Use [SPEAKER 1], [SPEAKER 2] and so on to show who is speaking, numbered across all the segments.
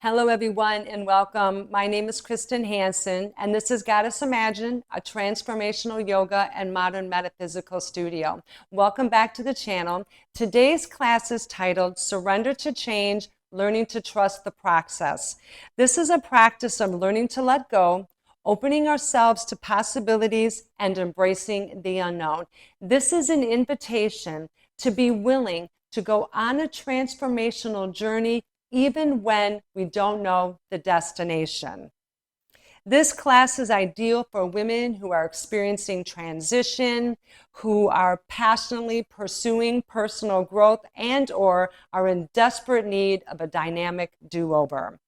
[SPEAKER 1] Hello, everyone, and welcome. My name is Kristen Hansen, and this is Goddess Imagine, a transformational yoga and modern metaphysical studio. Welcome back to the channel. Today's class is titled Surrender to Change, Learning to Trust the Process. This is a practice of learning to let go, opening ourselves to possibilities, and embracing the unknown. This is an invitation to be willing to go on a transformational journey even when we don't know the destination. This class is ideal for women who are experiencing transition, who are passionately pursuing personal growth, and/or are in desperate need of a dynamic do-over.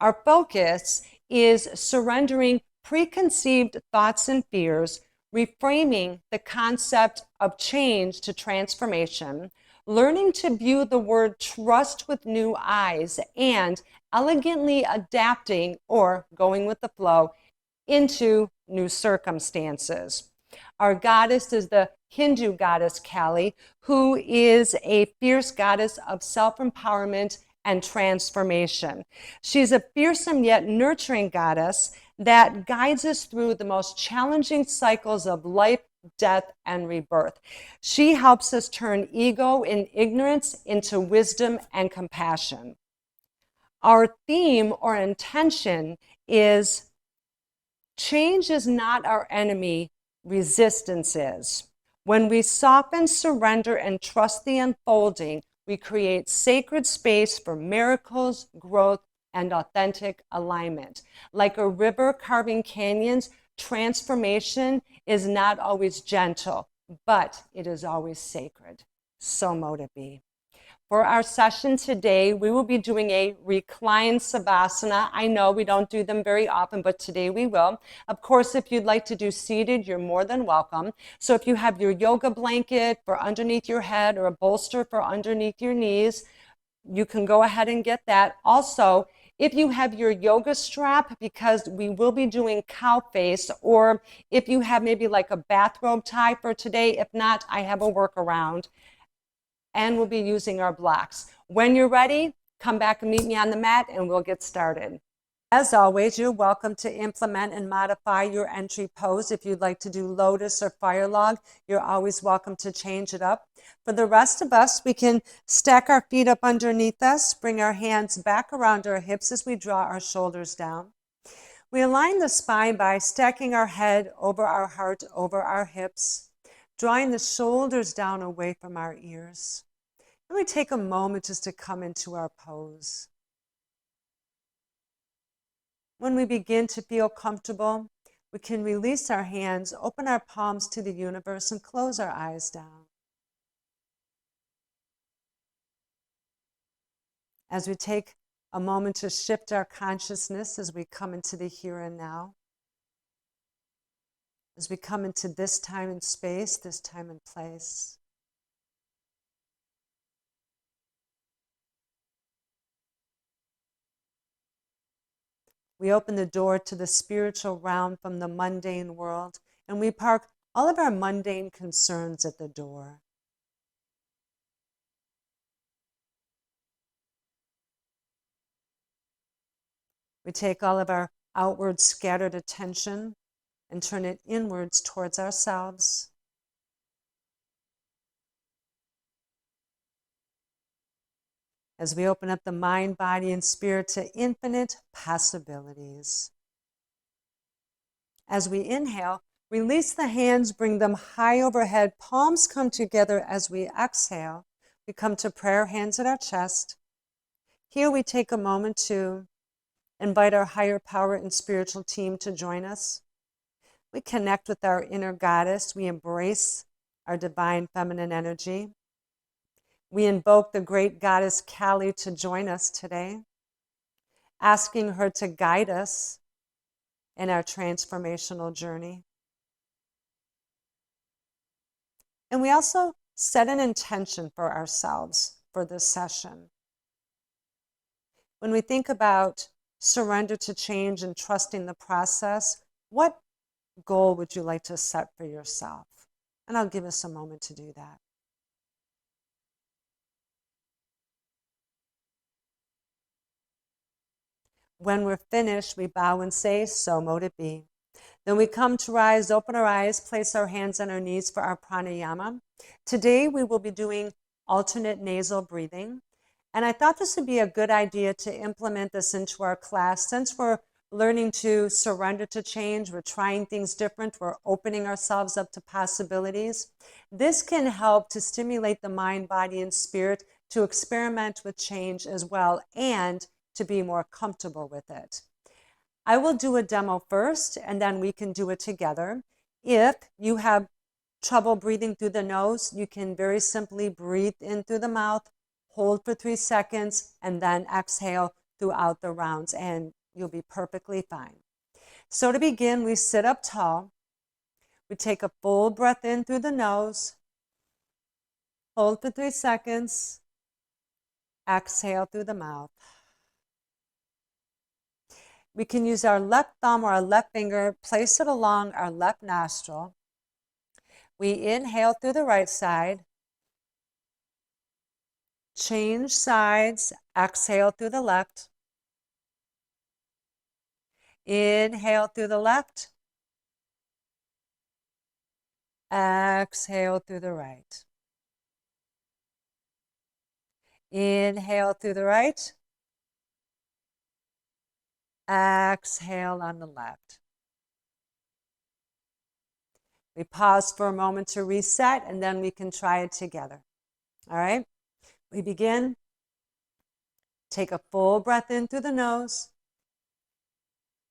[SPEAKER 1] Our focus is surrendering preconceived thoughts and fears, reframing the concept of change to transformation, learning to view the word trust with new eyes, and elegantly adapting or going with the flow into new circumstances. Our goddess is the Hindu goddess Kali, who is a fierce goddess of self-empowerment and transformation. She's a fearsome yet nurturing goddess that guides us through the most challenging cycles of life, death, and rebirth. She helps us turn ego and ignorance into wisdom and compassion. Our theme or intention is change is not our enemy, resistance is. When we soften, surrender, and trust the unfolding, we create sacred space for miracles, growth, and authentic alignment. Like a river carving canyons, transformation is not always gentle, but it is always sacred. So mote it be. For our session today, we will be doing a reclined savasana. I know we don't do them very often, but today we will. Of course, if you'd like to do seated, you're more than welcome. So if you have your yoga blanket for underneath your head or a bolster for underneath your knees, you can go ahead and get that. Also, if you have your yoga strap, because we will be doing cow face, or if you have maybe like a bathrobe tie for today, if not, I have a workaround. And we'll be using our blocks. When you're ready, come back and meet me on the mat and we'll get started. As always, you're welcome to implement and modify your entry pose. If you'd like to do lotus or fire log, you're always welcome to change it up. For the rest of us, we can stack our feet up underneath us, bring our hands back around our hips as we draw our shoulders down. We align the spine by stacking our head over our heart, over our hips, drawing the shoulders down away from our ears. And we take a moment just to come into our pose. When we begin to feel comfortable, we can release our hands, open our palms to the universe, and close our eyes down. As we take a moment to shift our consciousness as we come into the here and now, as we come into this time and space, this time and place. We open the door to the spiritual realm from the mundane world, and we park all of our mundane concerns at the door. We take all of our outward scattered attention and turn it inwards towards ourselves. As we open up the mind, body, and spirit to infinite possibilities. As we inhale, release the hands, bring them high overhead, palms come together. As we exhale, we come to prayer, hands at our chest. Here we take a moment to invite our higher power and spiritual team to join us. We connect with our inner goddess. We embrace our divine feminine energy. We invoke the great goddess Kali to join us today, asking her to guide us in our transformational journey. And we also set an intention for ourselves for this session. When we think about surrender to change and trusting the process, what goal would you like to set for yourself? And I'll give us a moment to do that. When we're finished, we bow and say, so mote it be. Then we come to rise, open our eyes, place our hands on our knees for our pranayama. Today we will be doing alternate nasal breathing. And I thought this would be a good idea to implement this into our class. Since we're learning to surrender to change, we're trying things different, we're opening ourselves up to possibilities. This can help to stimulate the mind, body, and spirit to experiment with change as well and to be more comfortable with it. I will do a demo first and then we can do it together. If you have trouble breathing through the nose, you can very simply breathe in through the mouth, hold for 3 seconds, and then exhale throughout the rounds, and you'll be perfectly fine. So to begin, we sit up tall. We take a full breath in through the nose, hold for 3 seconds, exhale through the mouth. We can use our left thumb or our left finger, place it along our left nostril. We inhale through the right side, change sides, exhale through the left. Inhale through the left, exhale through the right. Inhale through the right, exhale on the left. We pause for a moment to reset and then we can try it together. All right, we begin. Take a full breath in through the nose,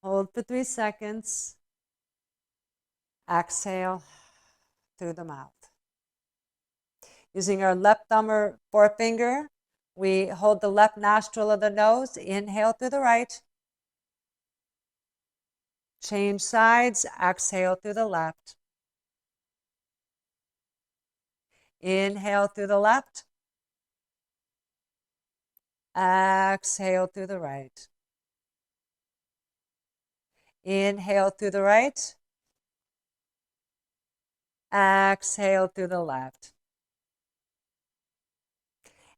[SPEAKER 1] hold for 3 seconds, exhale through the mouth. Using our left thumb or forefinger, we hold the left nostril of the nose, inhale through the right, change sides, exhale through the left. Inhale through the left, exhale through the right. Inhale through the right, exhale through the left.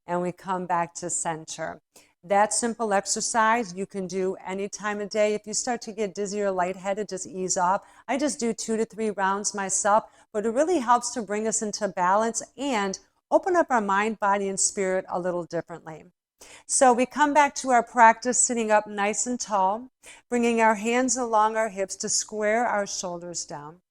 [SPEAKER 1] And we come back to center. That simple exercise you can do any time of day. If you start to get dizzy or lightheaded, just ease off. I just do 2 to 3 rounds myself, but it really helps to bring us into balance and open up our mind, body, and spirit a little differently. So we come back to our practice sitting up nice and tall, bringing our hands along our hips to square our shoulders down.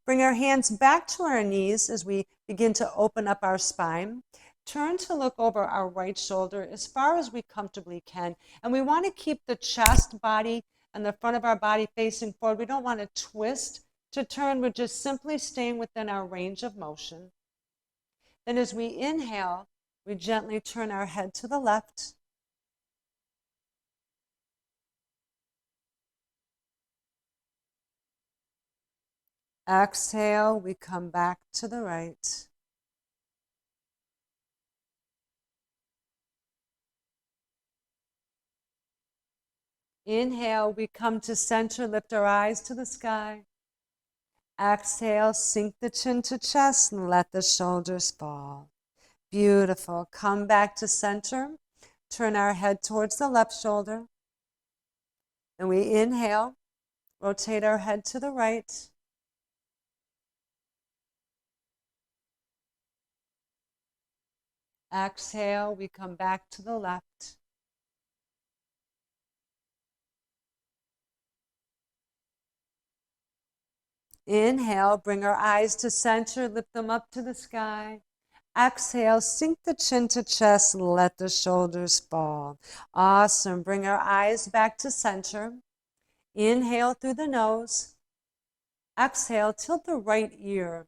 [SPEAKER 1] Bring our hands back to our knees as we begin to open up our spine. Turn to look over our right shoulder as far as we comfortably can. And we want to keep the chest, body, and the front of our body facing forward. We don't want to twist to turn. We're just simply staying within our range of motion. Then as we inhale, we gently turn our head to the left. Exhale, we come back to the right. Inhale, we come to center, lift our eyes to the sky. Exhale, sink the chin to chest and let the shoulders fall. Beautiful. Come back to center. Turn our head towards the left shoulder. And we inhale, rotate our head to the right. Exhale, we come back to the left. Inhale, bring our eyes to center, lift them up to the sky. Exhale, sink the chin to chest, let the shoulders fall. Awesome. Bring our eyes back to center. Inhale through the nose. Exhale, tilt the right ear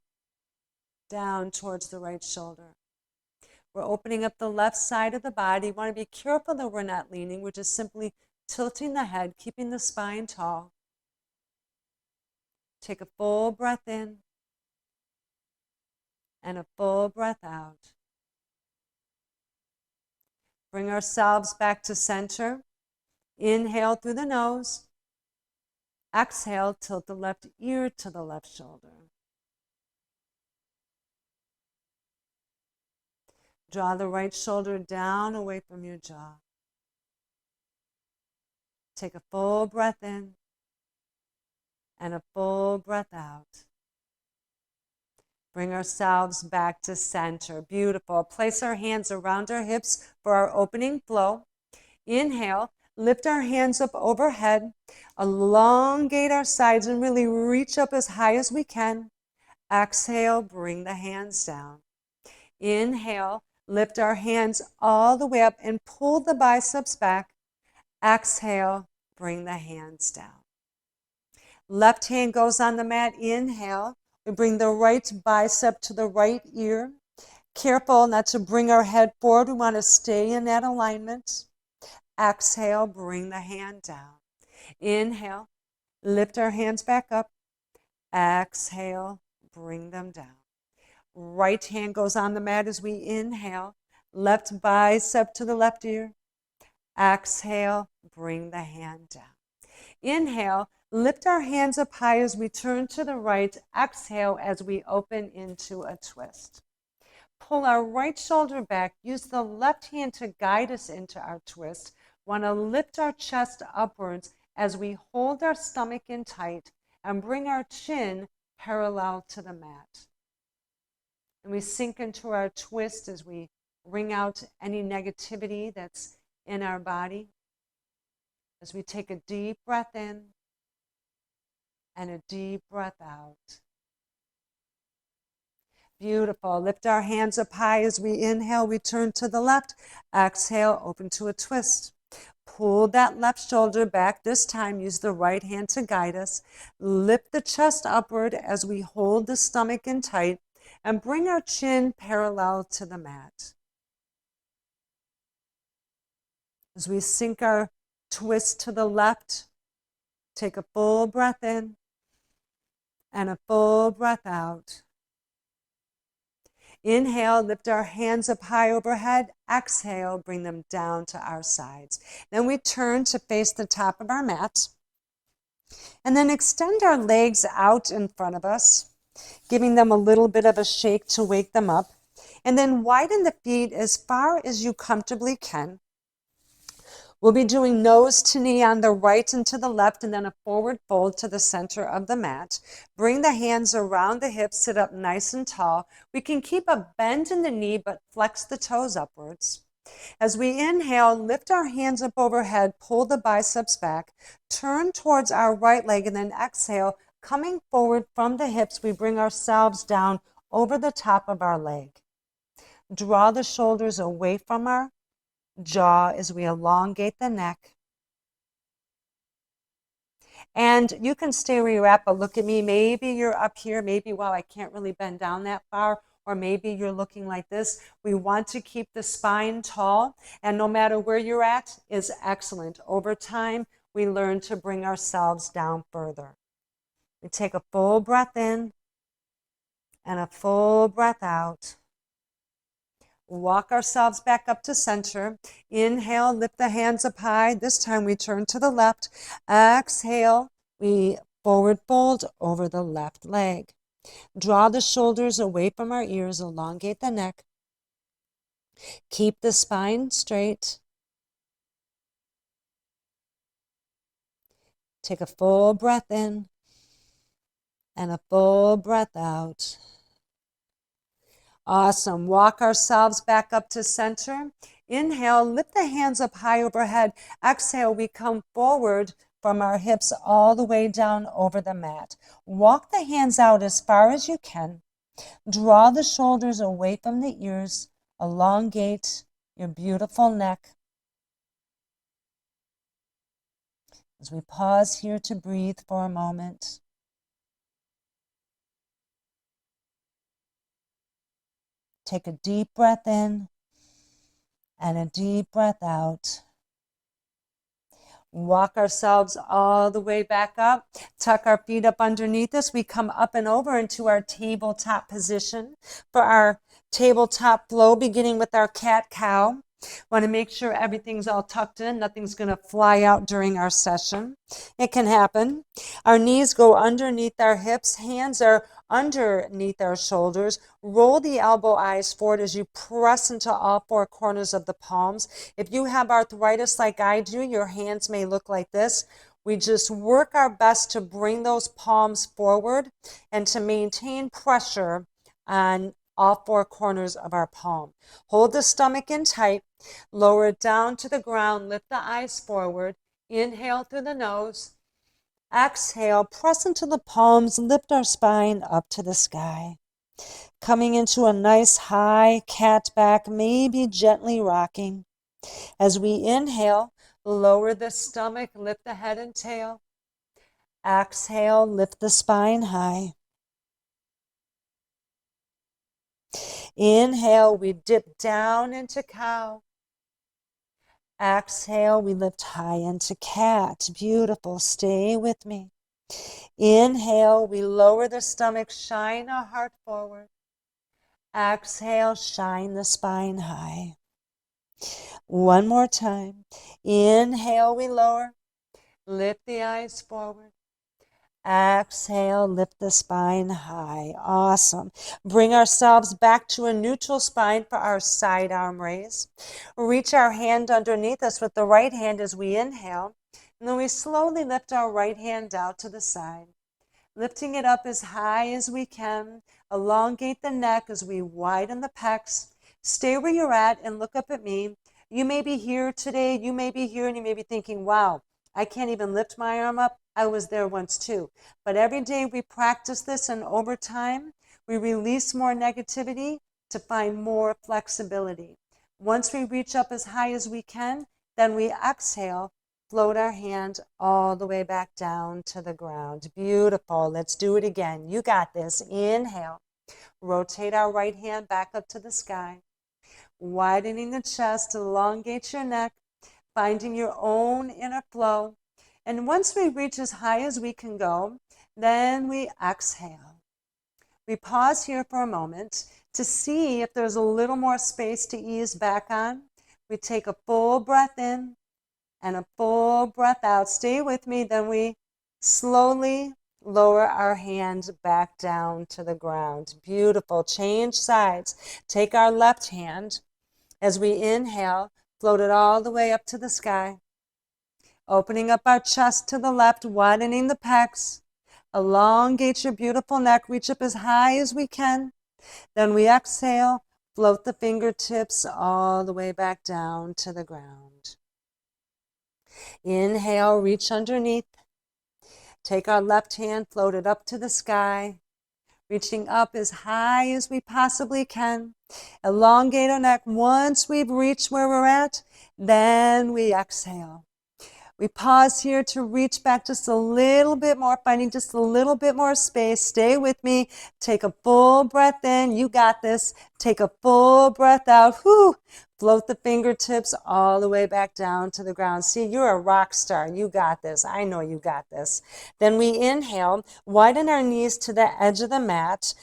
[SPEAKER 1] down towards the right shoulder. We're opening up the left side of the body. We want to be careful that we're not leaning. We're just simply tilting the head, keeping the spine tall. Take a full breath in and a full breath out. Bring ourselves back to center. Inhale through the nose. Exhale, tilt the left ear to the left shoulder. Draw the right shoulder down away from your jaw. take a full breath in and a full breath out. Bring ourselves back to center. Beautiful. Place our hands around our hips for our opening flow. Inhale, lift our hands up overhead, elongate our sides and really reach up as high as we can. Exhale, bring the hands down. Inhale, lift our hands all the way up and pull the biceps back. Exhale, bring the hands down. Left hand goes on the mat. Inhale, we bring the right bicep to the right ear. Careful not to bring our head forward. We want to stay in that alignment. Exhale, bring the hand down. Inhale, lift our hands back up. Exhale, bring them down. Right hand goes on the mat as we inhale. Left bicep to the left ear. Exhale, bring the hand down. Inhale, lift our hands up high as we turn to the right. Exhale as we open into a twist. Pull our right shoulder back. Use the left hand to guide us into our twist. Want to lift our chest upwards as we hold our stomach in tight and bring our chin parallel to the mat. And we sink into our twist as we wring out any negativity that's in our body. As we take a deep breath in and a deep breath out. Beautiful. Lift our hands up high as we inhale. We turn to the left. Exhale, open to a twist. Pull that left shoulder back. This time, use the right hand to guide us. Lift the chest upward as we hold the stomach in tight and bring our chin parallel to the mat. As we sink our twist to the left, take a full breath in and a full breath out. Inhale, lift our hands up high overhead. Exhale, bring them down to our sides. Then we turn to face the top of our mat. And then extend our legs out in front of us, giving them a little bit of a shake to wake them up. And then widen the feet as far as you comfortably can. We'll be doing nose to knee on the right and to the left, and then a forward fold to the center of the mat. Bring the hands around the hips, sit up nice and tall. We can keep a bend in the knee, but flex the toes upwards. As we inhale, lift our hands up overhead, pull the biceps back, turn towards our right leg, and then exhale. Coming forward from the hips, we bring ourselves down over the top of our leg. Draw the shoulders away from our jaw as we elongate the neck. And you can stay where you're at, but look at me. Maybe you're up here. Maybe, wow, I can't really bend down that far. Or maybe you're looking like this. We want to keep the spine tall, and no matter where you're at is excellent. Over time, we learn to bring ourselves down further. We take a full breath in and a full breath out. Walk ourselves back up to center. Inhale, lift the hands up high. This time we turn to the left. Exhale, we forward fold over the left leg. Draw the shoulders away from our ears, elongate the neck. Keep the spine straight. Take a full breath in and a full breath out. Awesome. Walk ourselves back up to center. Inhale, lift the hands up high overhead. Exhale, we come forward from our hips all the way down over the mat. Walk the hands out as far as you can. Draw the shoulders away from the ears. Elongate your beautiful neck. As we pause here to breathe for a moment. Take a deep breath in and a deep breath out. Walk ourselves all the way back up. Tuck our feet up underneath us. We come up and over into our tabletop position for our tabletop flow, beginning with our cat-cow. Want to make sure everything's all tucked in, nothing's going to fly out during our session. It can happen. Our knees go underneath our hips, hands are underneath our shoulders. Roll the elbow eyes forward as you press into all four corners of the palms. If you have arthritis like I do, your hands may look like this. We just work our best to bring those palms forward and to maintain pressure on all four corners of our palm. Hold the stomach in tight, lower it down to the ground, lift the eyes forward, inhale through the nose, exhale, press into the palms, lift our spine up to the sky. Coming into a nice high cat back, maybe gently rocking. As we inhale, lower the stomach, lift the head and tail. Exhale, lift the spine high. Inhale, we dip down into cow. Exhale, we lift high into cat. Beautiful. Stay with me. Inhale, we lower the stomach, shine our heart forward. Exhale, shine the spine high. One more time. Inhale, we lower. Lift the eyes forward. Exhale, lift the spine high. Awesome. Bring ourselves back to a neutral spine for our side arm raise. Reach our hand underneath us with the right hand as we inhale. And then we slowly lift our right hand out to the side. Lifting it up as high as we can. Elongate the neck as we widen the pecs. Stay where you're at and look up at me. You may be here today. You may be here and you may be thinking, wow, I can't even lift my arm up. I was there once too. But every day we practice this, and over time, we release more negativity to find more flexibility. Once we reach up as high as we can, then we exhale, float our hand all the way back down to the ground. Beautiful. Let's do it again. You got this. Inhale. Rotate our right hand back up to the sky. Widening the chest, elongate your neck, finding your own inner flow. And once we reach as high as we can go, then we exhale. We pause here for a moment to see if there's a little more space to ease back on. We take a full breath in and a full breath out. Stay with me. Then we slowly lower our hand back down to the ground. Beautiful. Change sides. Take our left hand as we inhale, float it all the way up to the sky. Opening up our chest to the left, widening the pecs. Elongate your beautiful neck. Reach up as high as we can. Then we exhale, float the fingertips all the way back down to the ground. Inhale, reach underneath. Take our left hand, float it up to the sky. Reaching up as high as we possibly can. Elongate our neck. Once we've reached where we're at, then we exhale. We pause here to reach back just a little bit more, finding just a little bit more space. Stay with me. Take a full breath in. You got this. Take a full breath out. Whew. Float the fingertips all the way back down to the ground. See, you're a rock star. You got this. I know you got this. Then we inhale, widen our knees to the edge of the mat,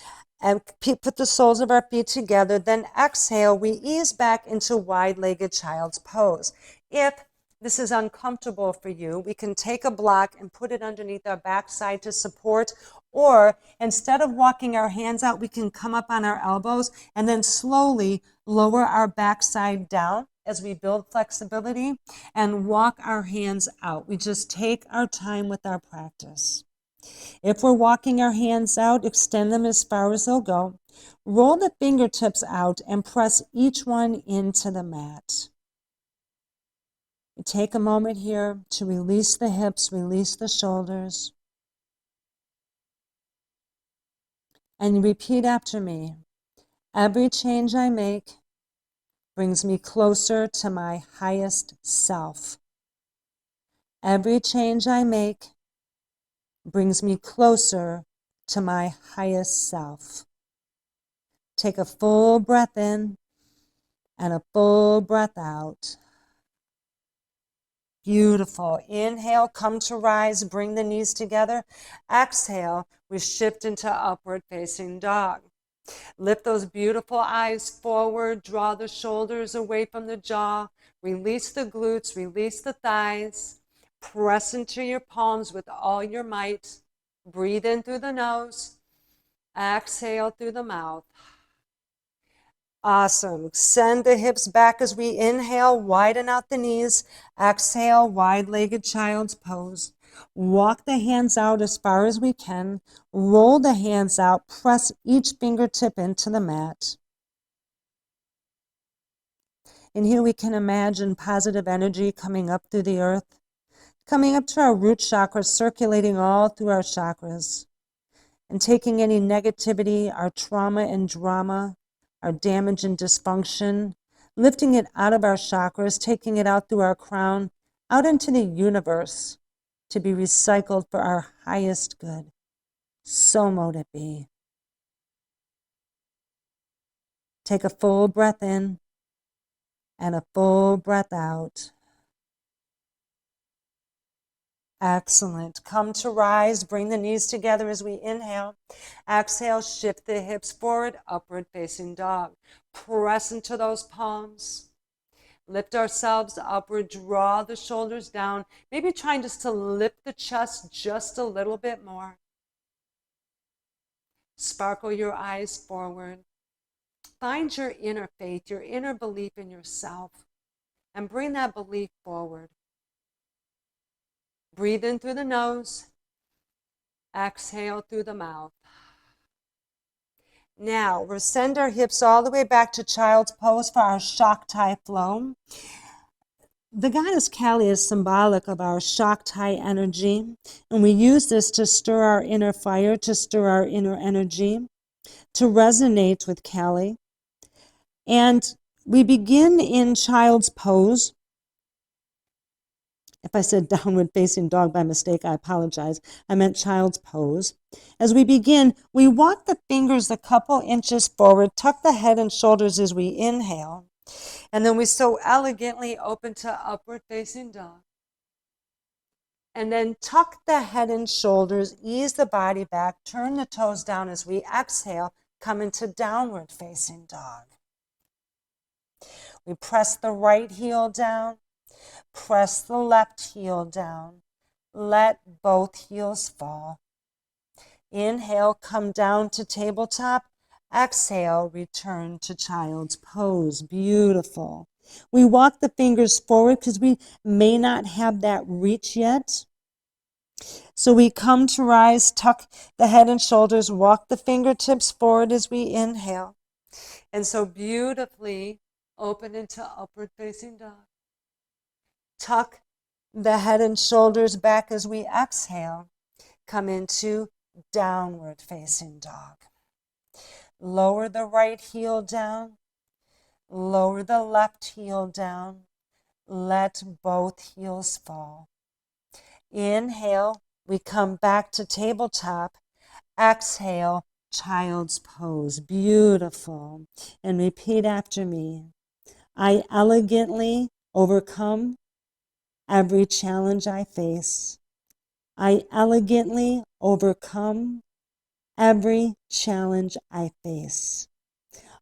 [SPEAKER 1] and put the soles of our feet together. Then exhale, we ease back into wide-legged child's pose. If this is uncomfortable for you, we can take a block and put it underneath our backside to support, or instead of walking our hands out, we can come up on our elbows and then slowly lower our backside down as we build flexibility and walk our hands out. We just take our time with our practice. If we're walking our hands out, extend them as far as they'll go. Roll the fingertips out and press each one into the mat. Take a moment here to release the hips, release the shoulders. And repeat after me. Every change I make brings me closer to my highest self. Every change I make brings me closer to my highest self. Take a full breath in and a full breath out. Beautiful. Inhale, come to rise, bring the knees together. Exhale, we shift into upward facing dog. Lift those beautiful eyes forward, draw the shoulders away from the jaw, release the glutes, release the thighs, press into your palms with all your might. Breathe in through the nose, exhale through the mouth. Awesome. Send the hips back as we inhale, widen out the knees. Exhale, wide-legged child's pose. Walk the hands out as far as we can. Roll the hands out. Press each fingertip into the mat. And here we can imagine positive energy coming up through the earth, coming up to our root chakra, circulating all through our chakras, and taking any negativity, our trauma and drama, our damage and dysfunction, lifting it out of our chakras, taking it out through our crown, out into the universe to be recycled for our highest good. So mote it be. Take a full breath in and a full breath out. Excellent. Come to rise. Bring the knees together as we inhale. Exhale, shift the hips forward, upward facing dog. Press into those palms. Lift ourselves upward, draw the shoulders down. Maybe trying just to lift the chest just a little bit more. Sparkle your eyes forward. Find your inner faith, your inner belief in yourself, and bring that belief forward. Breathe in through the nose. Exhale through the mouth. Now, we'll send our hips all the way back to child's pose for our Shakti flow. The goddess Kali is symbolic of our Shakti energy, and we use this to stir our inner fire, to stir our inner energy, to resonate with Kali. And we begin in child's pose. If I said downward facing dog by mistake, I apologize. I meant child's pose. As we begin, we walk the fingers a couple inches forward, tuck the head and shoulders as we inhale, and then we so elegantly open to upward facing dog. And then tuck the head and shoulders, ease the body back, turn the toes down as we exhale, come into downward facing dog. We press the right heel down. Press the left heel down. Let both heels fall. Inhale, come down to tabletop. Exhale, return to child's pose. Beautiful. We walk the fingers forward because we may not have that reach yet. So we come to rise, tuck the head and shoulders, walk the fingertips forward as we inhale. And so beautifully open into upward facing dog. Tuck the head and shoulders back as we exhale. Come into downward facing dog. Lower the right heel down. Lower the left heel down. Let both heels fall. Inhale, we come back to tabletop. Exhale, child's pose. Beautiful. And repeat after me. I elegantly overcome every challenge I face. I elegantly overcome every challenge I face.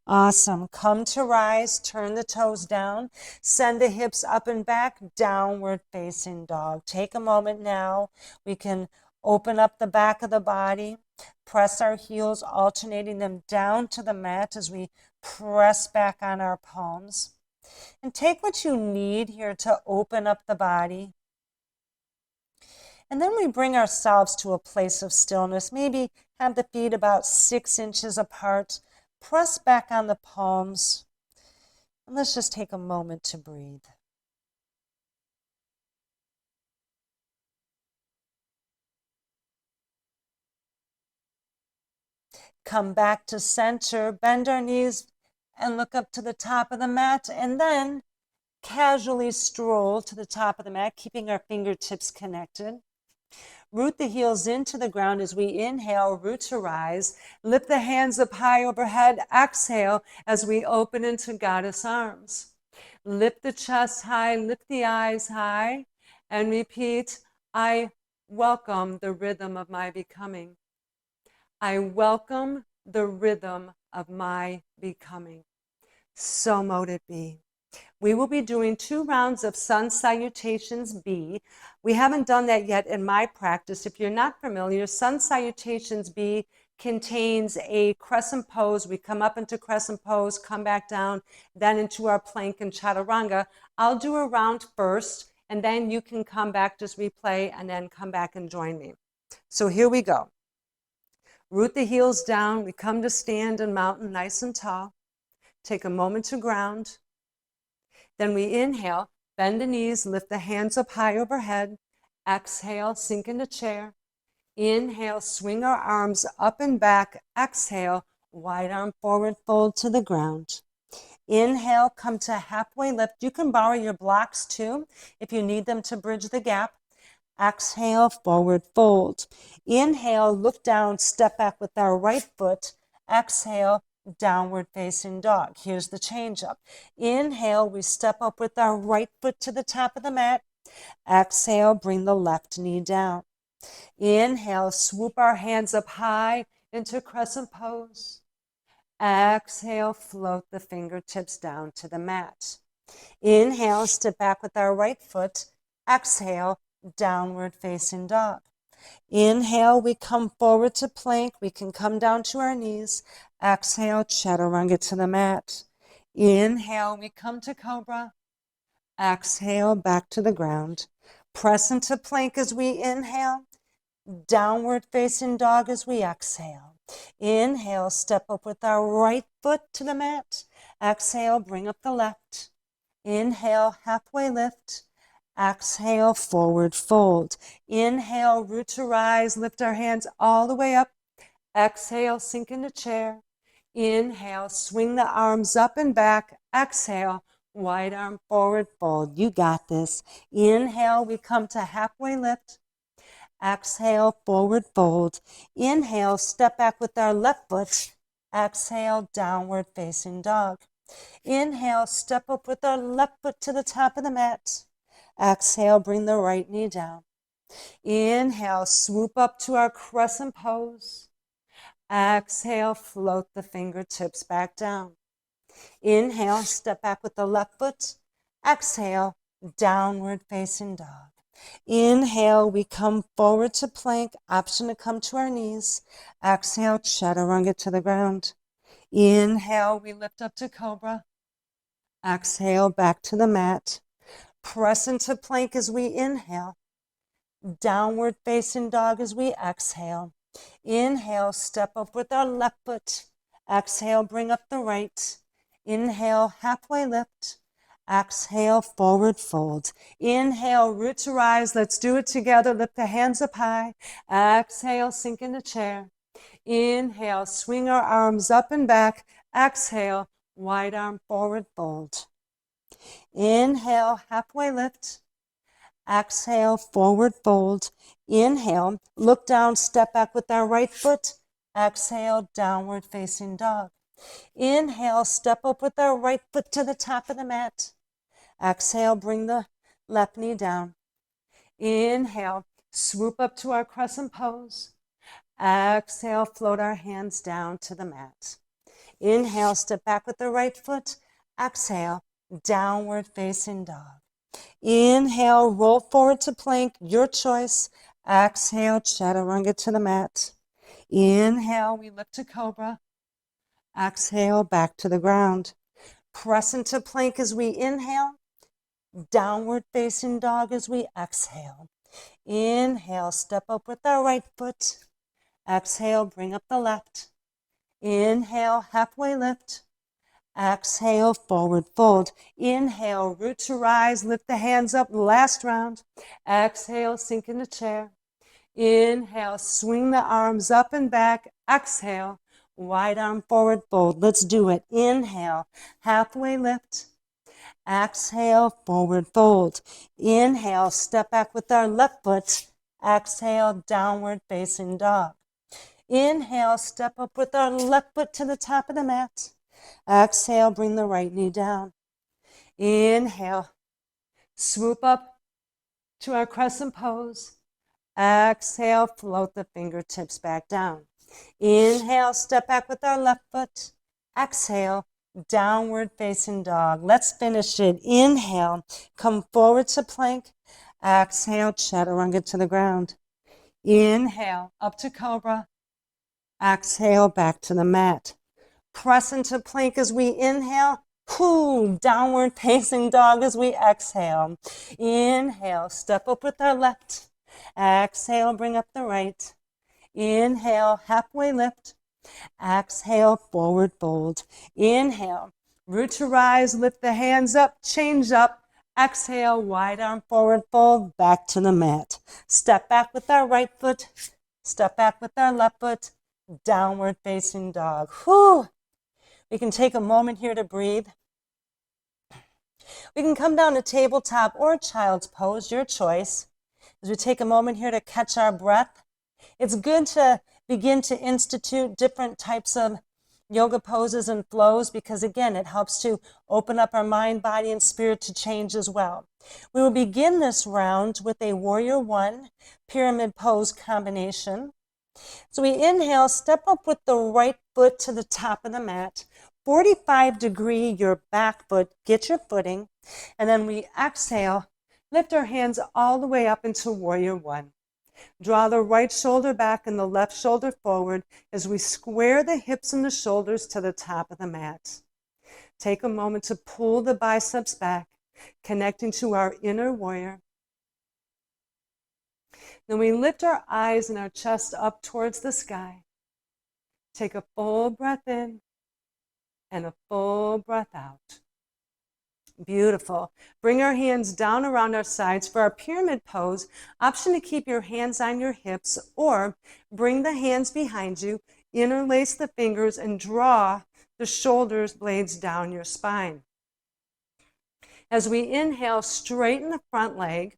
[SPEAKER 1] Awesome. Come to rise, turn the toes down, send the hips up and back, downward facing dog. Take a moment now. We can open up the back of the body, press our heels, alternating them down to the mat as we press back on our palms. And take what you need here to open up the body. And then we bring ourselves to a place of stillness. Maybe have the feet about 6 inches apart. Press back on the palms. And let's just take a moment to breathe. Come back to center, bend our knees and look up to the top of the mat, and then casually stroll to the top of the mat, keeping our fingertips connected. Root the heels into the ground as we inhale, root to rise. Lift the hands up high overhead. Exhale as we open into goddess arms. Lift the chest high, lift the eyes high, and repeat, I welcome the rhythm of my becoming. I welcome the rhythm of my becoming. So mote it be. We will be doing 2 rounds of sun salutations B. We haven't done that yet in my practice. If you're not familiar, sun salutations B contains a crescent pose. We come up into crescent pose, come back down, then into our plank and chaturanga. I'll do a round first, and then you can come back, just replay, and then come back and join me. So here we go. Root the heels down. We come to stand and mountain nice and tall. Take a moment to ground. Then we inhale, bend the knees, lift the hands up high overhead. Exhale, sink into chair. Inhale, swing our arms up and back. Exhale, wide arm forward fold to the ground. Inhale, come to halfway lift. You can borrow your blocks too if you need them to bridge the gap. Exhale, forward fold. Inhale, look down, step back with our right foot. Exhale, downward facing dog. Here's the change up. Inhale, we step up with our right foot to the top of the mat. Exhale, bring the left knee down. Inhale, swoop our hands up high into crescent pose. Exhale, float the fingertips down to the mat. Inhale, step back with our right foot. Exhale, downward facing dog. Inhale, we come forward to plank. We can come down to our knees. Exhale, chaturanga to the mat. Inhale, we come to cobra. Exhale, back to the ground. Press into plank as we inhale. Downward facing dog as we exhale. Inhale, step up with our right foot to the mat. Exhale, bring up the left. Inhale, halfway lift. Exhale, forward fold. Inhale, root to rise, lift our hands all the way up. Exhale, sink into chair. Inhale, swing the arms up and back. Exhale, wide arm forward fold. You got this. Inhale, we come to halfway lift. Exhale, forward fold. Inhale, step back with our left foot. Exhale, downward facing dog. Inhale, step up with our left foot to the top of the mat. Exhale, bring the right knee down. Inhale, swoop up to our crescent pose. Exhale, float the fingertips back down. Inhale, step back with the left foot. Exhale, downward facing dog. Inhale, we come forward to plank, option to come to our knees. Exhale, chaturanga to the ground. Inhale, we lift up to cobra. Exhale, back to the mat. Press into plank as we inhale. Downward facing dog as we exhale. Inhale, step up with our left foot. Exhale, bring up the right. Inhale, halfway lift. Exhale, forward fold. Inhale, root to rise. Let's do it together. Lift the hands up high. Exhale, sink in the chair. Inhale, swing our arms up and back. Exhale, wide arm forward fold. Inhale, halfway lift. Exhale, forward fold. Inhale, look down, step back with our right foot. Exhale, downward facing dog. Inhale, step up with our right foot to the top of the mat. Exhale, bring the left knee down. Inhale, swoop up to our crescent pose. Exhale, float our hands down to the mat. Inhale, step back with the right foot. Exhale, downward facing dog. Inhale, roll forward to plank, your choice. Exhale, chaturanga to the mat. Inhale, we lift to cobra. Exhale, back to the ground. Press into plank as we inhale. Downward facing dog as we exhale. Inhale, step up with our right foot. Exhale, bring up the left. Inhale, halfway lift. Exhale, forward fold. Inhale, root to rise, lift the hands up, last round. Exhale, sink in the chair. Inhale, swing the arms up and back. Exhale, wide arm forward fold. Let's do it. Inhale, halfway lift. Exhale, forward fold. Inhale, step back with our left foot. Exhale, downward facing dog. Inhale, step up with our left foot to the top of the mat. Exhale, bring the right knee down. Inhale, swoop up to our crescent pose. Exhale, float the fingertips back down. Inhale, step back with our left foot.
[SPEAKER 2] Exhale, downward facing dog. Let's finish it. Inhale, come forward to plank. Exhale, chaturanga to the ground. Inhale, up to cobra. Exhale, back to the mat. Press into plank as we inhale. Downward facing dog as we exhale. Inhale, step up with our left. Exhale, bring up the right. Inhale, halfway lift. Exhale, forward fold. Inhale, root to rise, lift the hands up, change up. Exhale, wide arm forward fold, back to the mat. Step back with our right foot, step back with our left foot, downward facing dog. We can take a moment here to breathe. We can come down to tabletop or child's pose, your choice. As we take a moment here to catch our breath, it's good to begin to institute different types of yoga poses and flows because, again, it helps to open up our mind, body, and spirit to change as well. We will begin this round with a warrior one pyramid pose combination. So we inhale, step up with the right foot to the top of the mat, 45-degree your back foot, get your footing, and then we exhale, lift our hands all the way up into warrior one. Draw the right shoulder back and the left shoulder forward as we square the hips and the shoulders to the top of the mat. Take a moment to pull the biceps back, connecting to our inner warrior. Then we lift our eyes and our chest up towards the sky. Take a full breath in and a full breath out. Beautiful. Bring our hands down around our sides for our pyramid pose. Option to keep your hands on your hips or bring the hands behind you, interlace the fingers, and draw the shoulders blades down your spine. As we inhale, straighten the front leg.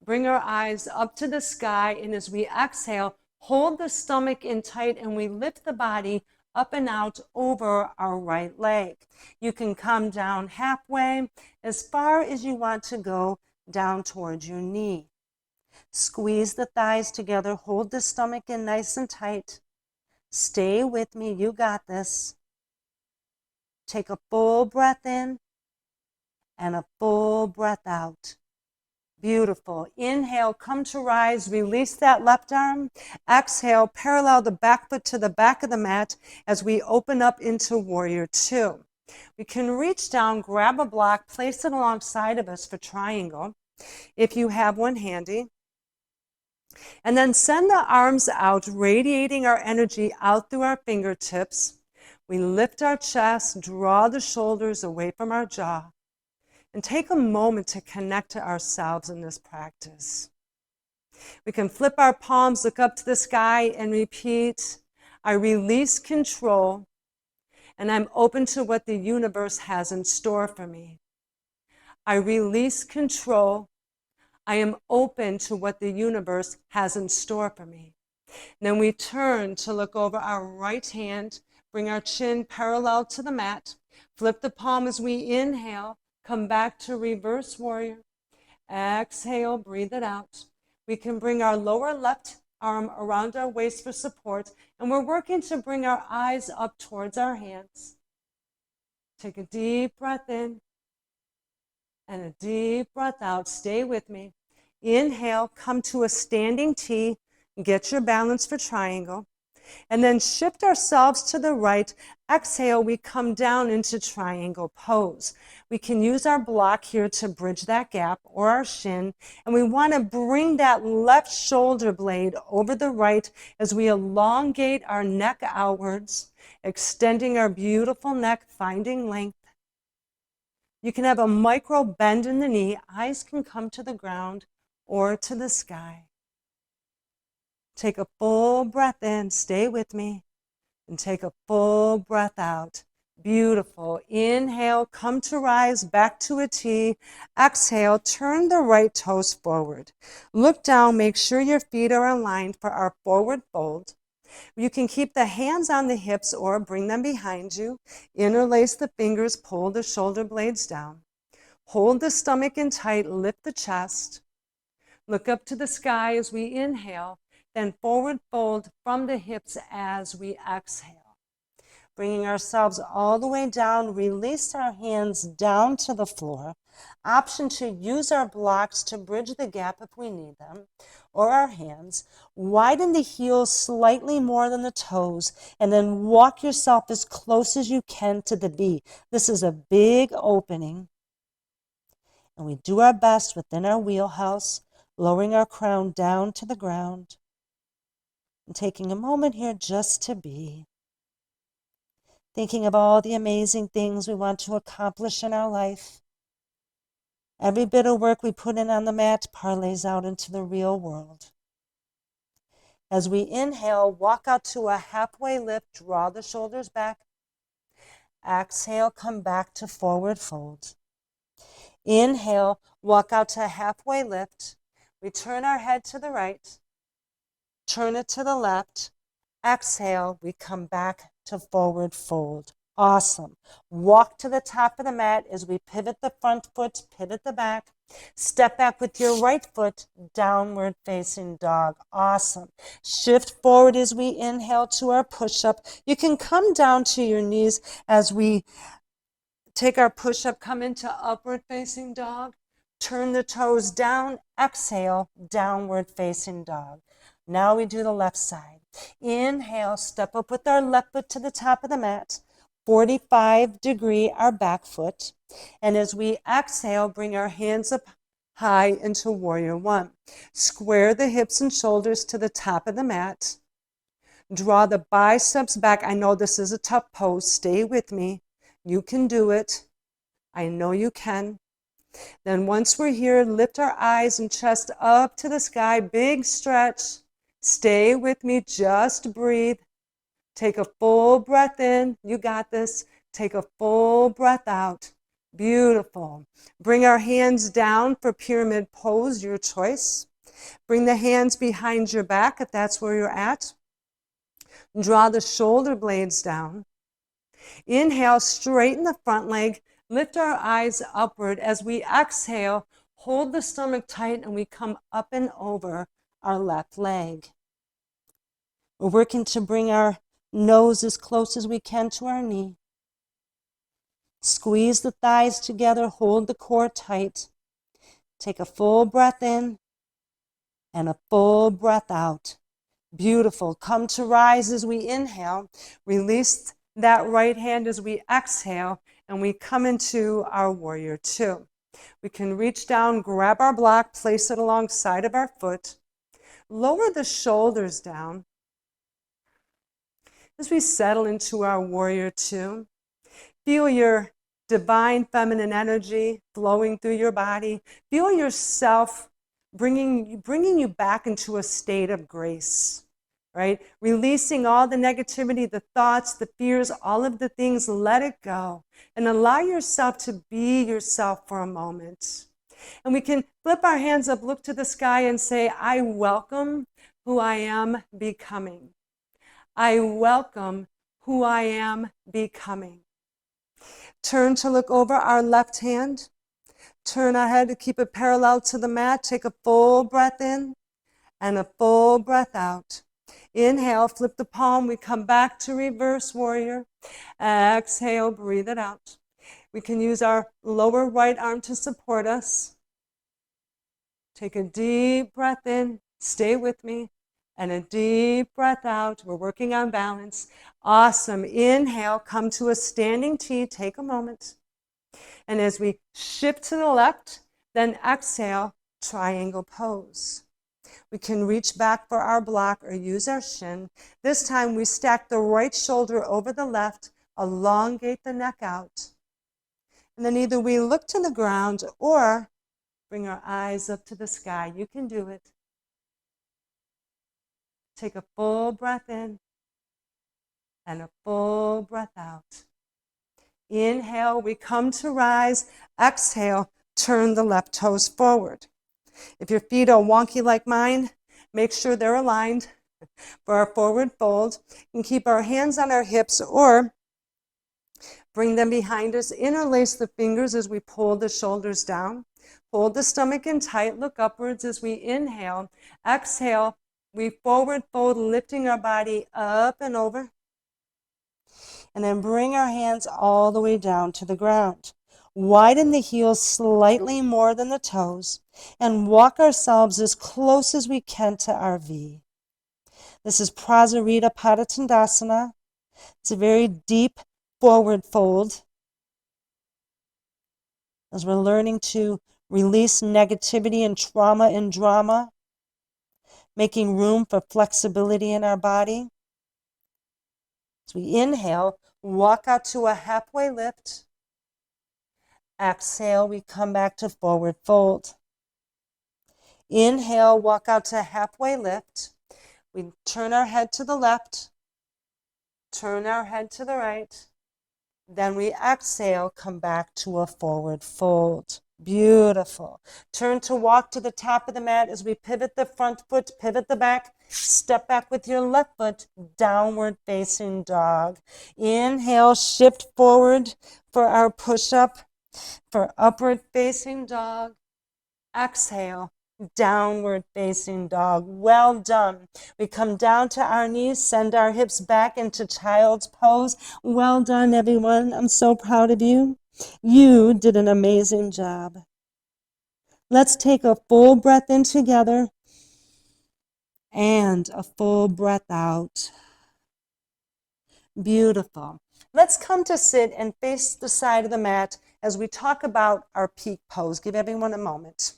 [SPEAKER 2] Bring our eyes up to the sky, and as we exhale, hold the stomach in tight, and we lift the body up and out over our right leg. You can come down halfway, as far as you want to go, down towards your knee. Squeeze the thighs together, hold the stomach in nice and tight. Stay with me, you got this. Take a full breath in and a full breath out. Beautiful. Inhale, come to rise, release that left arm. Exhale, parallel the back foot to the back of the mat as we open up into warrior two. We can reach down, grab a block, place it alongside of us for triangle, if you have one handy. And then send the arms out, radiating our energy out through our fingertips. We lift our chest, draw the shoulders away from our jaw. And take a moment to connect to ourselves in this practice. We can flip our palms, look up to the sky, and repeat, I release control, and I'm open to what the universe has in store for me. I release control. I am open to what the universe has in store for me. Then we turn to look over our right hand, bring our chin parallel to the mat, flip the palm as we inhale. Come back to reverse warrior. Exhale, breathe it out. We can bring our lower left arm around our waist for support, and we're working to bring our eyes up towards our hands. Take a deep breath in and a deep breath out. Stay with me. Inhale, come to a standing T. Get your balance for triangle. And then shift ourselves to the right. Exhale, we come down into triangle pose. We can use our block here to bridge that gap or our shin. And we want to bring that left shoulder blade over the right as we elongate our neck outwards, extending our beautiful neck, finding length. You can have a micro bend in the knee. Eyes can come to the ground or to the sky. Take a full breath in, stay with me, and take a full breath out. Beautiful. Inhale, come to rise, back to a T. Exhale, turn the right toes forward. Look down, make sure your feet are aligned for our forward fold. You can keep the hands on the hips or bring them behind you. Interlace the fingers, pull the shoulder blades down. Hold the stomach in tight, lift the chest. Look up to the sky as we inhale. Then forward fold from the hips as we exhale. Bringing ourselves all the way down, release our hands down to the floor. Option to use our blocks to bridge the gap if we need them, or our hands. Widen the heels slightly more than the toes, and then walk yourself as close as you can to the V. This is a big opening, and we do our best within our wheelhouse, lowering our crown down to the ground, and taking a moment here just to be. Thinking of all the amazing things we want to accomplish in our life. Every bit of work we put in on the mat parlays out into the real world. As we inhale, walk out to a halfway lift, draw the shoulders back. Exhale, come back to forward fold. Inhale, walk out to a halfway lift. We turn our head to the right, turn it to the left. Exhale, we come back to forward fold. Awesome. Walk to the top of the mat as we pivot the front foot, pivot the back. Step back with your right foot, downward facing dog. Awesome. Shift forward as we inhale to our push-up. You can come down to your knees as we take our push-up, come into upward facing dog. Turn the toes down, exhale, downward facing dog. Now we do the left side. Inhale, step up with our left foot to the top of the mat. 45-degree our back foot. And as we exhale, bring our hands up high into warrior one. Square the hips and shoulders to the top of the mat. Draw the biceps back. I know this is a tough pose. Stay with me. You can do it. I know you can. Then once we're here, lift our eyes and chest up to the sky. Big stretch. Stay with me. Just breathe. Take a full breath in. You got this. Take a full breath out. Beautiful. Bring our hands down for pyramid pose, your choice. Bring the hands behind your back if that's where you're at. Draw the shoulder blades down. Inhale, straighten the front leg. Lift our eyes upward. As we exhale, hold the stomach tight and we come up and over our left leg. We're working to bring our nose as close as we can to our knee. Squeeze the thighs together, hold the core tight. Take a full breath in and a full breath out. Beautiful. Come to rise as we inhale. Release that right hand as we exhale, and we come into our warrior two. We can reach down, grab our block, place it alongside of our foot. Lower the shoulders down. As we settle into our warrior two, feel your divine feminine energy flowing through your body. Feel yourself bringing you back into a state of grace, right? Releasing all the negativity, the thoughts, the fears, all of the things, let it go. And allow yourself to be yourself for a moment. And we can flip our hands up, look to the sky and say, I welcome who I am becoming. I welcome who I am becoming. Turn to look over our left hand. Turn our head to keep it parallel to the mat. Take a full breath in and a full breath out. Inhale, flip the palm. We come back to reverse warrior. Exhale, breathe it out. We can use our lower right arm to support us. Take a deep breath in. Stay with me. And a deep breath out. We're working on balance. Awesome. Inhale, come to a standing T. Take a moment. And as we shift to the left, then exhale, triangle pose. We can reach back for our block or use our shin. This time we stack the right shoulder over the left, elongate the neck out. And then either we look to the ground or bring our eyes up to the sky. You can do it. Take a full breath in and a full breath out. Inhale, we come to rise. Exhale, turn the left toes forward. If your feet are wonky like mine, make sure they're aligned for our forward fold. And keep our hands on our hips or bring them behind us. Interlace the fingers as we pull the shoulders down. Hold the stomach in tight. Look upwards as we inhale. Exhale. We forward fold, lifting our body up and over. And then bring our hands all the way down to the ground. Widen the heels slightly more than the toes and walk ourselves as close as we can to our V. This is Prasarita Padottanasana. It's a very deep forward fold as we're learning to release negativity and trauma and drama, making room for flexibility in our body. As we inhale, walk out to a halfway lift. Exhale, we come back to forward fold. Inhale, walk out to halfway lift. We turn our head to the left, turn our head to the right. Then we exhale, come back to a forward fold. Beautiful. Turn to walk to the top of the mat as we pivot the front foot, pivot the back, step back with your left foot, downward facing dog. Inhale, shift forward for our push-up, for upward facing dog. Exhale, downward facing dog. Well done. We come down to our knees, send our hips back into child's pose. Well done, everyone. I'm so proud of you. You did an amazing job. Let's take a full breath in together and a full breath out. Beautiful. Let's come to sit and face the side of the mat as we talk about our peak pose. Give everyone a moment.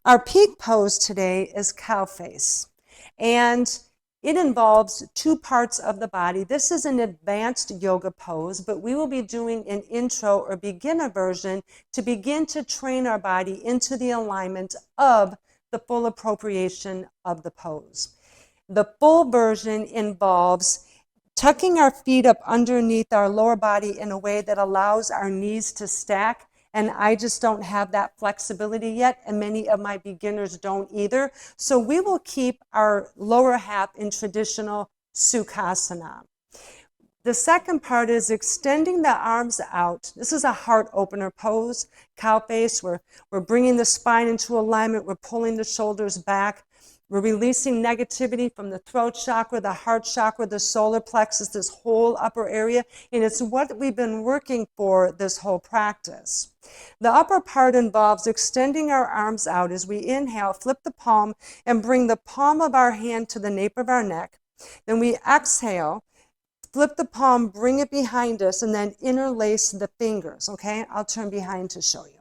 [SPEAKER 2] Our peak pose today is cow face, and it involves two parts of the body. This is an advanced yoga pose, but we will be doing an intro or beginner version to begin to train our body into the alignment of the full appropriation of the pose. The full version involves tucking our feet up underneath our lower body in a way that allows our knees to stack. And I just don't have that flexibility yet, and many of my beginners don't either. So we will keep our lower half in traditional Sukhasana. The second part is extending the arms out. This is a heart opener pose, cow face. We're bringing the spine into alignment. We're pulling the shoulders back. We're releasing negativity from the throat chakra, the heart chakra, the solar plexus, this whole upper area. And it's what we've been working for this whole practice. The upper part involves extending our arms out as we inhale, flip the palm, and bring the palm of our hand to the nape of our neck. Then we exhale, flip the palm, bring it behind us, and then interlace the fingers, okay? I'll turn behind to show you.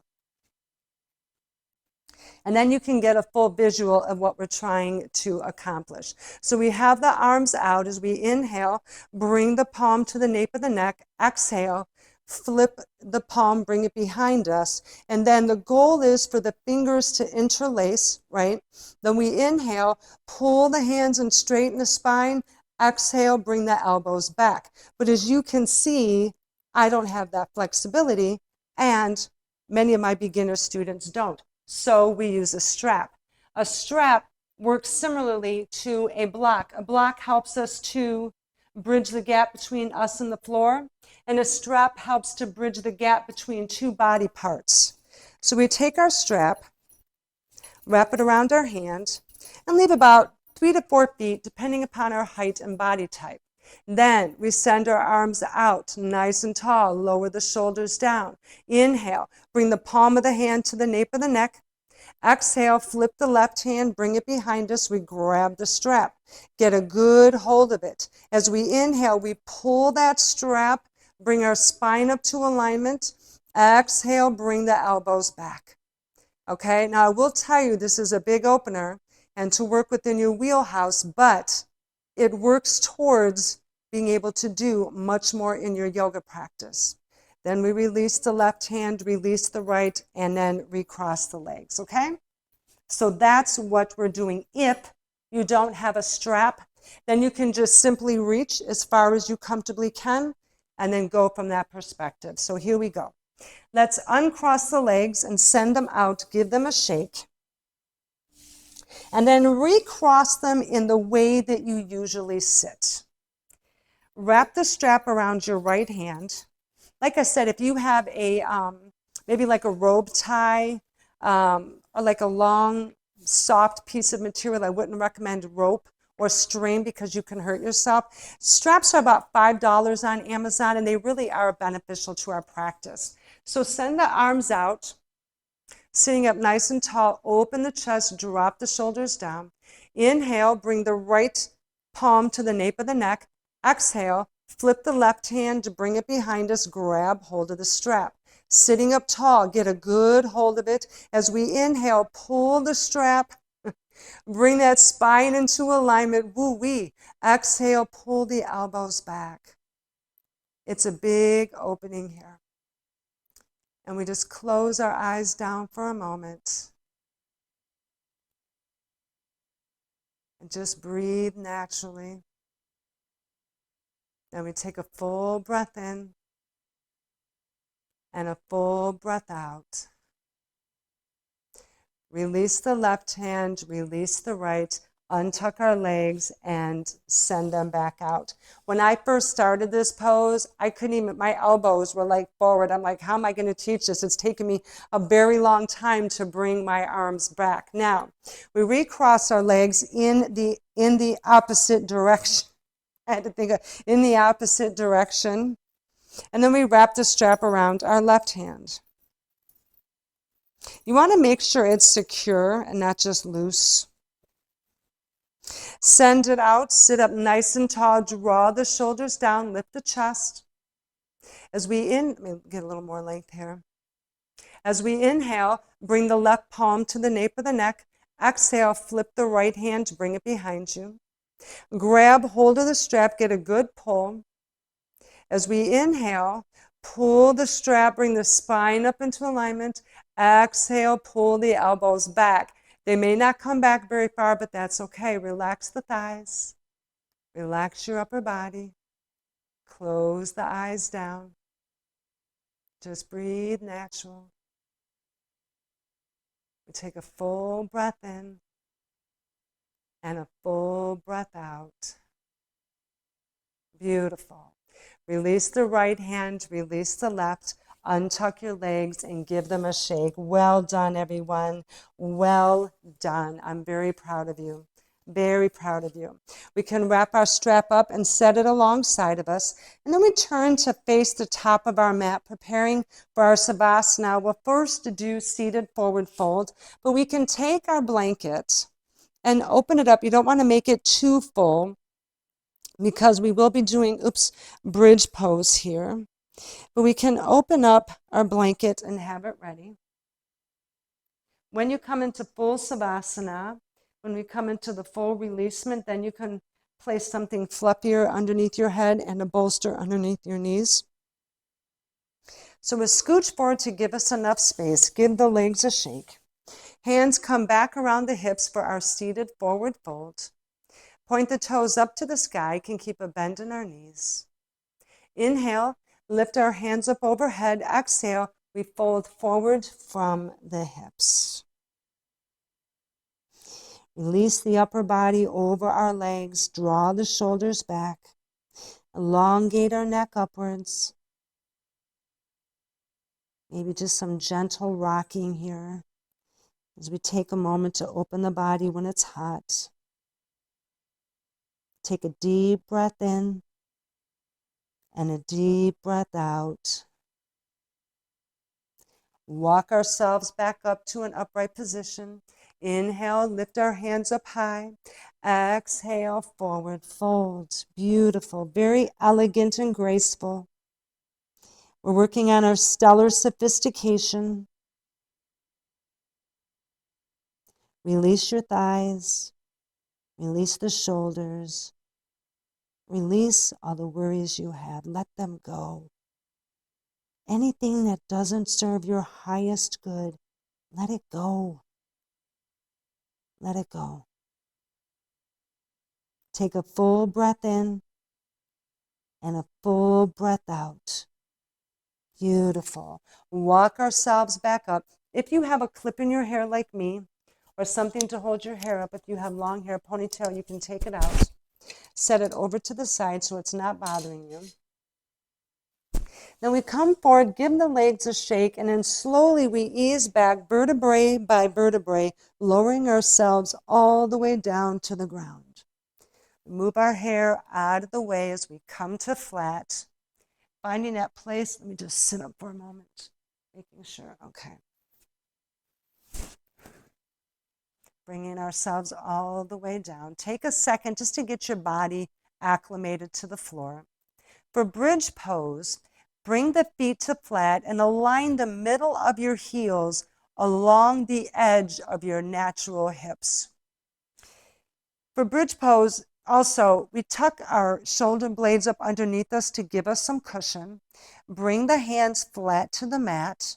[SPEAKER 2] And then you can get a full visual of what we're trying to accomplish. So we have the arms out as we inhale, bring the palm to the nape of the neck, exhale, flip the palm, bring it behind us. And then the goal is for the fingers to interlace, right? Then we inhale, pull the hands and straighten the spine, exhale, bring the elbows back. But as you can see, I don't have that flexibility, and many of my beginner students don't. So we use a strap. A strap works similarly to a block. A block helps us to bridge the gap between us and the floor, and a strap helps to bridge the gap between two body parts. So we take our strap, wrap it around our hand, and leave about 3 to 4 feet, depending upon our height and body type. Then we send our arms out, nice and tall, lower the shoulders down. Inhale, bring the palm of the hand to the nape of the neck. Exhale, flip the left hand, bring it behind us. We grab the strap. Get a good hold of it. As we inhale, we pull that strap, bring our spine up to alignment. Exhale, bring the elbows back. Okay, now I will tell you this is a big opener and to work within your wheelhouse, but it works towards being able to do much more in your yoga practice. Then we release the left hand, release the right, and then recross the legs, okay? So that's what we're doing. If you don't have a strap, then you can just simply reach as far as you comfortably can and then go from that perspective. So here we go. Let's uncross the legs and send them out, give them a shake. And then recross them in the way that you usually sit. Wrap the strap around your right hand. Like I said, if you have a, maybe like a robe tie or like a long, soft piece of material, I wouldn't recommend rope or string because you can hurt yourself. Straps are about $5 on Amazon, and they really are beneficial to our practice. So send the arms out, sitting up nice and tall, open the chest, drop the shoulders down. Inhale, bring the right palm to the nape of the neck. Exhale, flip the left hand to bring it behind us, grab hold of the strap. Sitting up tall, get a good hold of it. As we inhale, pull the strap, bring that spine into alignment, woo-wee. Exhale, pull the elbows back. It's a big opening here. And we just close our eyes down for a moment. And just breathe naturally. Then we take a full breath in and a full breath out. Release the left hand, release the right, untuck our legs, and send them back out. When I first started this pose, I couldn't even, my elbows were like forward. I'm like, how am I going to teach this? It's taken me a very long time to bring my arms back. Now, we recross our legs in the opposite direction. I had to think of in the opposite direction. And then we wrap the strap around our left hand. You want to make sure it's secure and not just loose. Send it out, sit up nice and tall, draw the shoulders down, lift the chest. As we let me get a little more length here. As we inhale, bring the left palm to the nape of the neck. Exhale, flip the right hand, bring it behind you. Grab hold of the strap, get a good pull. As we inhale, pull the strap, bring the spine up into alignment. Exhale, pull the elbows back. They may not come back very far, but that's okay. Relax the thighs. Relax your upper body. Close the eyes down. Just breathe natural. We take a full breath in and a full breath out. Beautiful. Release the right hand, release the left. Untuck your legs and give them a shake. Well done, everyone. Well done. I'm very proud of you. Very proud of you. We can wrap our strap up and set it alongside of us. And then we turn to face the top of our mat, preparing for our savasana. We'll first do seated forward fold, but we can take our blanket and open it up. You don't want to make it too full because we will be doing, bridge pose here. But we can open up our blanket and have it ready. When you come into full savasana, when we come into the full releasement, then you can place something fluffier underneath your head and a bolster underneath your knees. So we scooch forward to give us enough space. Give the legs a shake. Hands come back around the hips for our seated forward fold. Point the toes up to the sky. Can keep a bend in our knees. Inhale. Lift our hands up overhead. Exhale, we fold forward from the hips. Release the upper body over our legs. Draw the shoulders back. Elongate our neck upwards. Maybe just some gentle rocking here as we take a moment to open the body when it's hot. Take a deep breath in. And a deep breath out. Walk ourselves back up to an upright position. Inhale, lift our hands up high. Exhale, forward fold. Beautiful, very elegant and graceful. We're working on our stellar sophistication. Release your thighs. Release the shoulders. Release all the worries you have. Let them go. Anything that doesn't serve your highest good, let it go. Let it go. Take a full breath in and a full breath out. Beautiful. Walk ourselves back up. If you have a clip in your hair like me, or something to hold your hair up, if you have long hair, ponytail, you can take it out. Set it over to the side so it's not bothering you. Then we come forward, give the legs a shake, and then slowly we ease back vertebrae by vertebrae, lowering ourselves all the way down to the ground. Move our hair out of the way as we come to flat. Finding that place, let me just sit up for a moment, making sure, okay. Bringing ourselves all the way down. Take a second just to get your body acclimated to the floor. For bridge pose, bring the feet to flat and align the middle of your heels along the edge of your natural hips. For bridge pose, also, we tuck our shoulder blades up underneath us to give us some cushion. Bring the hands flat to the mat.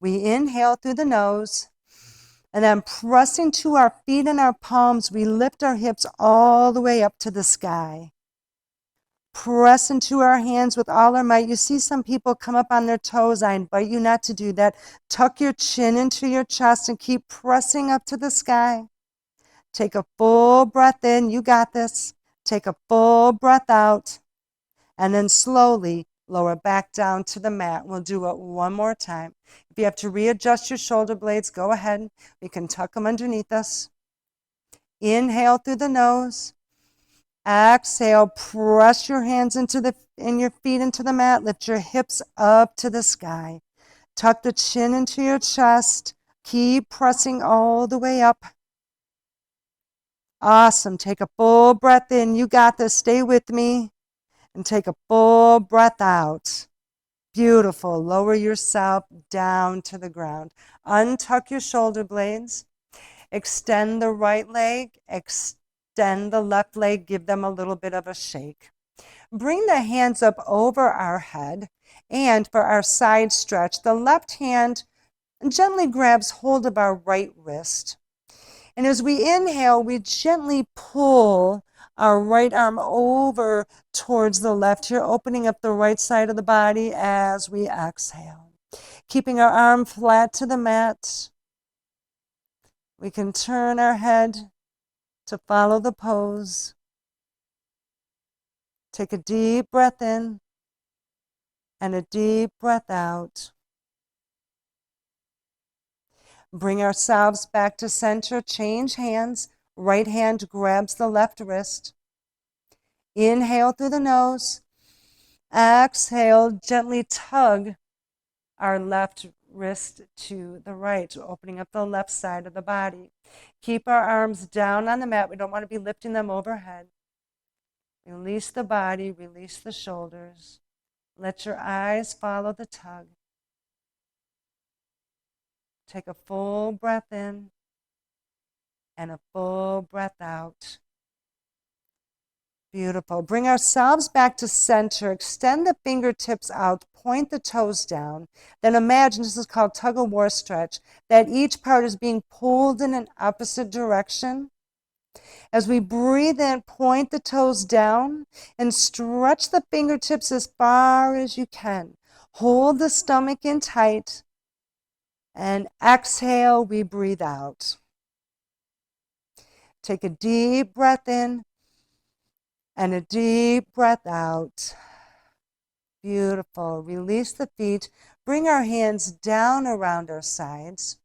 [SPEAKER 2] We inhale through the nose, and then pressing to our feet and our palms, we lift our hips all the way up to the sky. Press into our hands with all our might. You see some people come up on their toes. I invite you not to do that. Tuck your chin into your chest and keep pressing up to the sky. Take a full breath in. You got this. Take a full breath out. And then slowly lower back down to the mat. We'll do it one more time. If you have to readjust your shoulder blades, go ahead. We can tuck them underneath us. Inhale through the nose. Exhale, press your hands and your feet into the mat. Lift your hips up to the sky. Tuck the chin into your chest. Keep pressing all the way up. Awesome. Take a full breath in. You got this. Stay with me. And take a full breath out. Beautiful. Lower yourself down to the ground. Untuck your shoulder blades. Extend the right leg. Extend the left leg. Give them a little bit of a shake. Bring the hands up over our head. And for our side stretch, the left hand gently grabs hold of our right wrist. And as we inhale, we gently pull our right arm over towards the left here, opening up the right side of the body as we exhale. Keeping our arm flat to the mat. We can turn our head to follow the pose. Take a deep breath in and a deep breath out. Bring ourselves back to center. Change hands. Right hand grabs the left wrist. Inhale through the nose. Exhale, gently tug our left wrist to the right, opening up the left side of the body. Keep our arms down on the mat. We don't want to be lifting them overhead. Release the body, release the shoulders. Let your eyes follow the tug. Take a full breath in and a full breath out. Beautiful. Bring ourselves back to center. Extend the fingertips out. Point the toes down. Then imagine, this is called tug-of-war stretch, that each part is being pulled in an opposite direction. As we breathe in, point the toes down and stretch the fingertips as far as you can. Hold the stomach in tight. And exhale, we breathe out. Take a deep breath in and a deep breath out. Beautiful. Release the feet. Bring our hands down around our sides.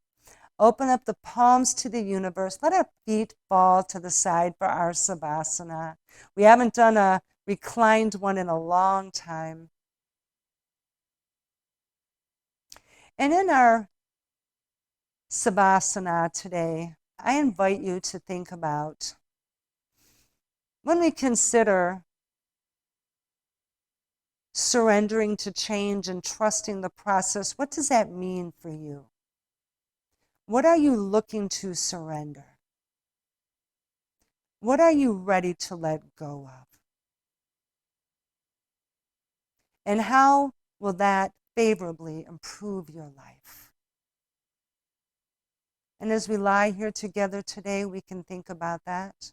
[SPEAKER 2] Open up the palms to the universe. Let our feet fall to the side for our Savasana. We haven't done a reclined one in a long time. And in our Savasana today, I invite you to think about, when we consider surrendering to change and trusting the process, what does that mean for you? What are you looking to surrender? What are you ready to let go of? And how will that favorably improve your life? And as we lie here together today, we can think about that.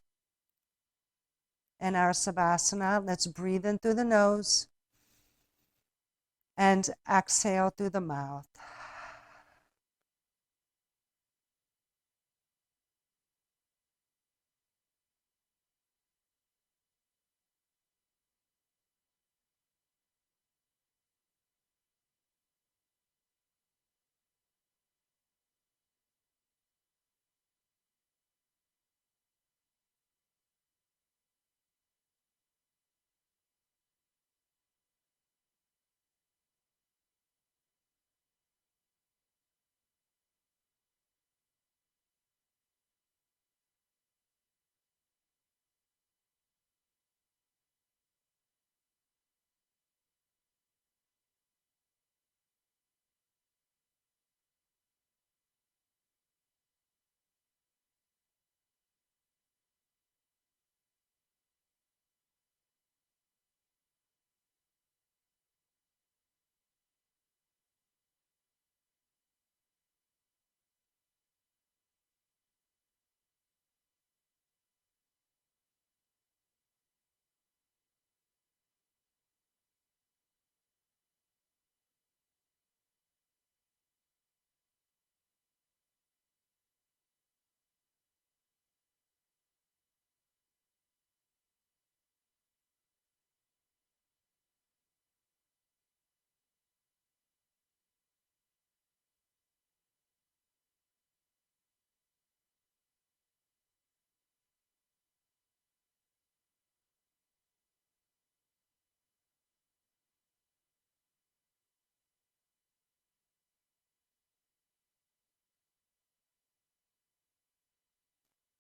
[SPEAKER 2] And our Savasana, let's breathe in through the nose and exhale through the mouth.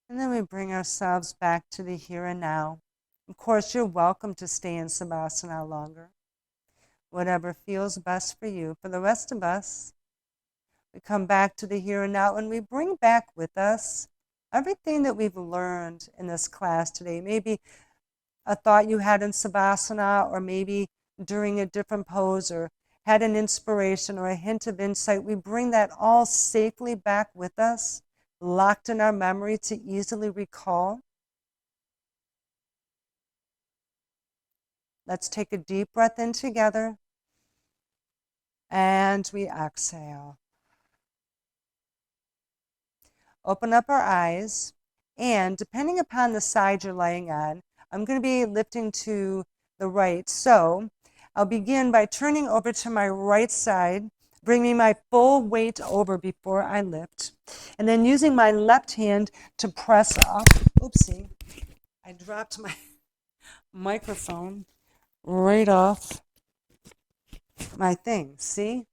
[SPEAKER 2] And then we bring ourselves back to the here and now. Of course, you're welcome to stay in Savasana longer. Whatever feels best for you. For the rest of us, we come back to the here and now and we bring back with us everything that we've learned in this class today. Maybe a thought you had in Savasana, or maybe during a different pose, or had an inspiration or a hint of insight. We bring that all safely back with us, locked in our memory to easily recall. Let's take a deep breath in together, and we exhale. Open up our eyes, and depending upon the side you're laying on, I'm going to be lifting to the right. So I'll begin by turning over to my right side, bringing my full weight over before I lift, and then using my left hand to press up. Oopsie, I dropped my microphone right off my thing. See?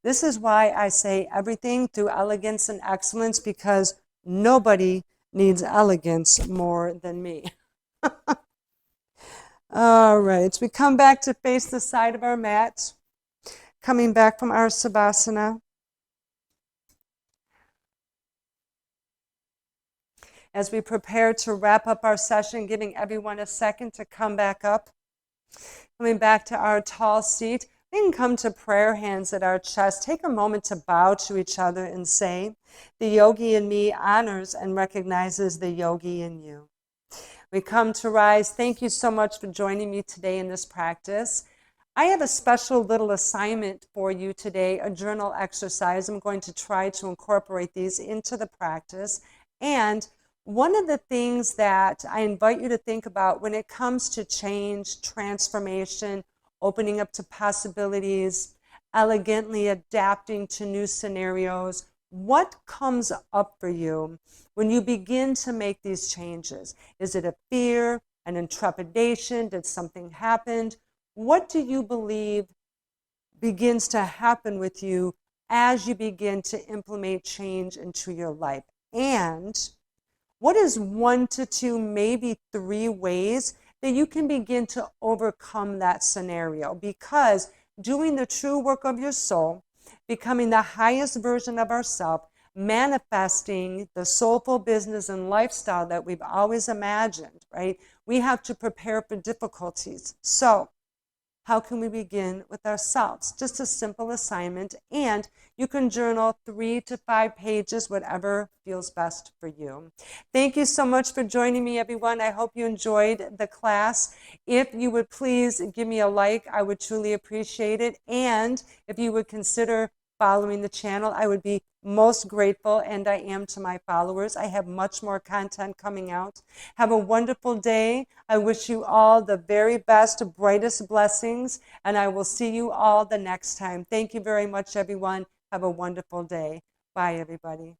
[SPEAKER 2] This is why I say everything through elegance and excellence, because nobody needs elegance more than me. All right, we come back to face the side of our mat, coming back from our Savasana. As we prepare to wrap up our session, giving everyone a second to come back up. Coming back to our tall seat, we can come to prayer hands at our chest. Take a moment to bow to each other and say, the yogi in me honors and recognizes the yogi in you. We come to rise. Thank you so much for joining me today in this practice. I have a special little assignment for you today, a journal exercise. I'm going to try to incorporate these into the practice. And one of the things that I invite you to think about when it comes to change, transformation, opening up to possibilities, elegantly adapting to new scenarios, what comes up for you when you begin to make these changes? Is it a fear, an intrepidation? Did something happen? What do you believe begins to happen with you as you begin to implement change into your life? And what is 1 to 2, maybe 3 ways that you can begin to overcome that scenario? Because doing the true work of your soul, becoming the highest version of ourselves, manifesting the soulful business and lifestyle that we've always imagined, right? We have to prepare for difficulties. So how can we begin with ourselves? Just a simple assignment, and you can journal 3 to 5 pages, whatever feels best for you. Thank you so much for joining me, everyone. I hope you enjoyed the class. If you would please give me a like, I would truly appreciate it. And if you would consider following the channel, I would be most grateful, and I am to my followers. I have much more content coming out. Have a wonderful day. I wish you all the very best, brightest blessings, and I will see you all the next time. Thank you very much, everyone. Have a wonderful day. Bye, everybody.